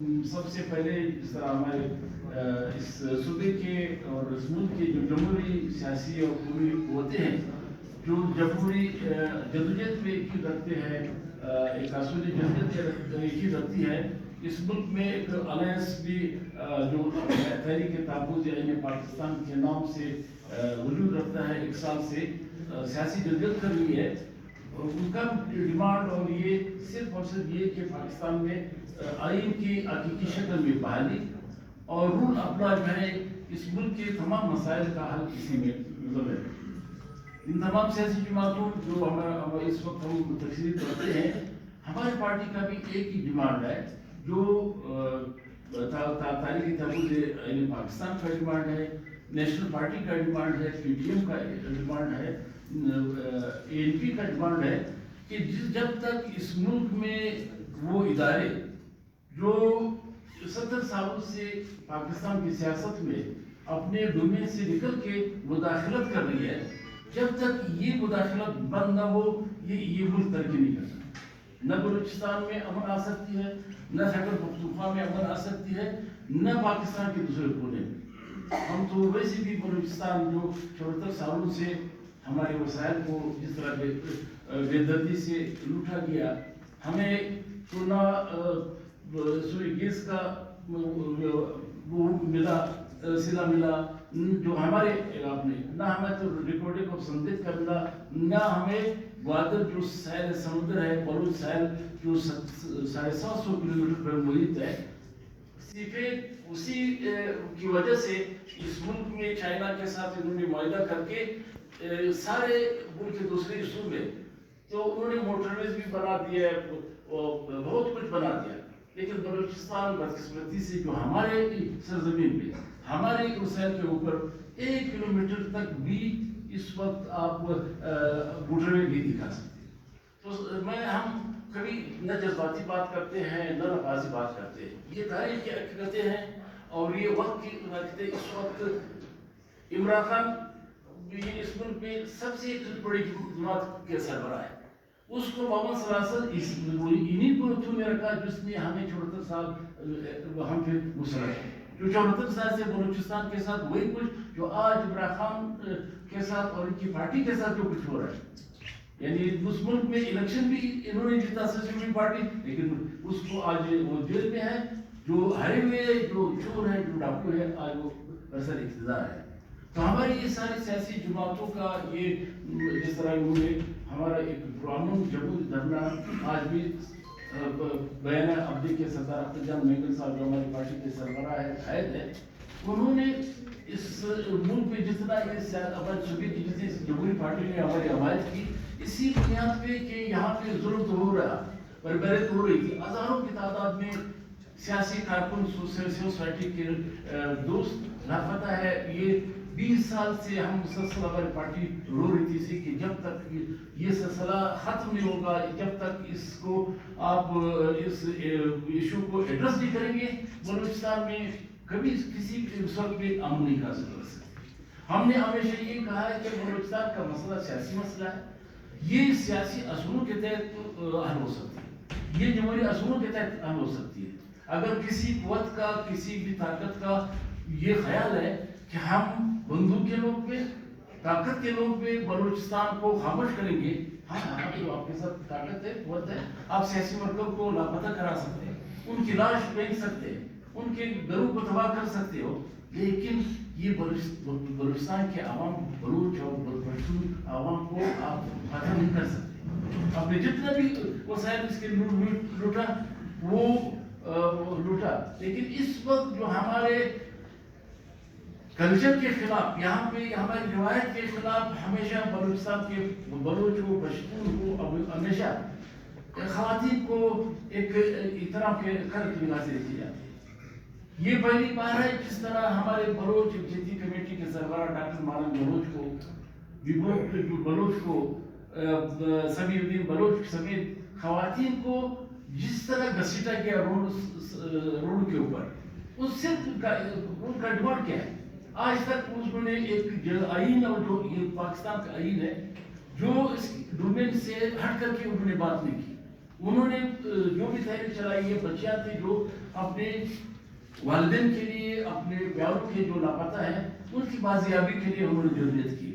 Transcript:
سب سے پہلے جس طرح ہمارے اس صوبے کے اور اس ملک کے جو جمہوری سیاسی اور قومی قوتیں ہیں جو جمہوری جدوجہد میں ایک ہی رکھتے ہیں، ایک اصولی جدوجہد ایک ہی رکھتی ہے، اس ملک میں ایک الائنس بھی جو تحریک تحفظ یعنی پاکستان کے نام سے وجود رکھتا ہے، ایک سال سے سیاسی جدوجہد کر رہی ہے۔ ان کا ڈیمانڈ اور یہ صرف اور صرف یہ کہ پاکستان میں آئین کی حقیقی شکل میں بحالی اور رول اپنا جو ہے اس ملک کے تمام مسائل کا حل اسی میں مطلب ہے۔ ان تمام سیاسی جماعتوں جو اس وقت ہم تشریف کرتے ہیں، ہماری پارٹی کا بھی ایک ہی ڈیمانڈ ہے جو تحریک تحفظ یعنی پاکستان کا ڈیمانڈ ہے، نیشنل پارٹی کا ڈیمانڈ ہے، پی ٹی ایم کا ڈیمانڈ ہے، اے این پی کا ڈیمانڈ ہے کہ جب تک اس ملک میں وہ ادارے جو 70 سالوں سے پاکستان کی سیاست میں اپنے ڈومین سے نکل کے مداخلت کر رہی ہے، جب تک یہ مداخلت بند نہ ہو یہ ملک ترقی نہیں کر سکتا۔ نہ بلوچستان میں امن آ سکتی ہے، نہ خیبر پختونخوا میں امن آ سکتی ہے، نہ پاکستان کے دوسرے کونے میں۔ ہم تو ویسے بھی بلوچستان جو 74 سالوں سے ہمارے وسائل کو جس طرح بے دردی سے لوٹا گیا، ہمیں تو نہ سوئی گیس کا وہ ملا سلا ملا جو ہمارے علاقے میں، نہ ہمیں تو ریکارڈنگ آف سندھ کا ملا، نہ ہمیں گوادر جو ساحل سمندر ہے، بلوچ ساحل جو 750 کلومیٹر پر محیط ہے، صرف اسی کی وجہ سے اس ملک میں چائنا کے ساتھ انہوں نے معاہدہ کر کے سارے ملک کے دوسرے حصوں میں تو انہوں نے موٹر ویز بھی بنا دیا، بہت کچھ بنا دیا، لیکن بلوچستان بدقسمتی سے جو ہمارے سرزمین پہ ہمارے وسائل کے اوپر 1 کلومیٹر تک بھی اس وقت آپ موٹر وے نہیں دکھا سکتے۔ تو ہم کبھی نہ جذباتی بات کرتے ہیں نہ لفاظی بات کرتے ہیں، یہ تاریخ کی حقیقتیں ہیں اور یہ وقت کی حقیقتیں۔ اس وقت عمران خان اس ملک میں سب سے بڑی جماعت کے سربراہ ہے، اس کو محمد سلاسل انہی کو چنے رکھا جس نے ہمیں 74 سال ہم پہ مسلط ہے، جو 74 سال سے بلوچستان کے ساتھ وہی کچھ جو آج عمران خان کے ساتھ اور ان کی پارٹی کے ساتھ جو کچھ ہو رہا ہے، یعنی اس ملک میں الیکشن بھی انہوں نے جیتا سیکولر پارٹی، لیکن اس کو آج وہ جیل میں ہے، جو ہرے ہوئے جو چور ہے جو ڈاکو ہے، آج وہ برسر اقتدار ہے۔ تو ہماری یہ ساری سیاسی جماعتوں کا یہ جس طرح انہوں نے ہمارا ایک پرامن جمہوری دھرنا آج بھی بیان عبدی کے سردار اختر جان مینگل صاحب جو ہماری پارٹی کے سربراہ ہے قائد ہے، انہوں نے اس ملک میں جتنا اپنے صوبے کی جتنی جمہوری پارٹی نے ہماری حمایت کی، اسی بنیاد پہ کہ یہاں پہ ظلم تو ہو رہا، بربریت ہو رہی تھی، ہزاروں کی تعداد میں سیاسی کارکن سوسائٹی کے دوست لاپتہ ہے۔ یہ 20 سال سے ہم مسلسل ہماری پارٹی رو رہی تھی کہ جب تک یہ سلسلہ ختم نہیں ہوگا، جب تک اس کو آپ اس ایشو کو ایڈریس نہیں کریں گے، بلوچستان میں کبھی کسی وقت بھی امن نہیں حاصل کر سکتے۔ ہم نے ہمیشہ یہ کہا ہے کہ بلوچستان کا مسئلہ سیاسی مسئلہ ہے، یہ سیاسی اصولوں کے تحت حل ہو سکتی ہے، یہ جمہوری اصولوں کے تحت حل ہو سکتی ہے۔ اگر کسی قوت کا کسی بھی طاقت کا یہ خیال ہے کہ ہم بندوق کے نوک پہ طاقت کے نوک پہ بلوچستان کو خاموش کریں گے، ہاں جو آپ کے ساتھ طاقت ہے قوت ہے، آپ سیاسی مرکب کو لاپتہ کرا سکتے ہیں، ان کی لاش پھینک سکتے ہیں، ان کے گھروں کو تباہ کر سکتے ہو، لیکن یہ بلوچستان کے عوام بلوچ اور پشتون عوام کو آپ ختم نہیں کر سکتے۔ آپ نے جتنا بھی وسائل اس کے لوٹا وہ لوٹا، لیکن اس وقت جو ہمارے کلچر کے خلاف، یہاں پہ ہماری روایت کے خلاف ہمیشہ بلوچستان کے بلوچ کو پشتون کو ہمیشہ خواتین کو ایک احترام کے قدر کی نگاہ سے دیکھی جاتی ہے۔ یہ پہلی بار ہے جس طرح ہمارے بلوچ جدید کمیٹی کے سربراہ ڈاکٹر مالک بلوچ کو سمیر الدین بلوچ سمیت خواتین کو جس طرح گھسیٹا گیا روڈ کے اوپر، اس سے ان کا ڈیمانڈ کیا ہے؟ آج تک انہوں نے ایک آئین اور جو یہ پاکستان کا آئین ہے جو اس ڈومین سے ہٹ کر کے انہوں نے بات نہیں کی۔ انہوں نے جو بھی تحریک چلائی ہے، بچیاں تھیں جو اپنے والدین کے لیے، اپنے پیاروں کے جو لاپتہ ہیں ان کی بازیابی کے لیے انہوں نے جدوجہد کی.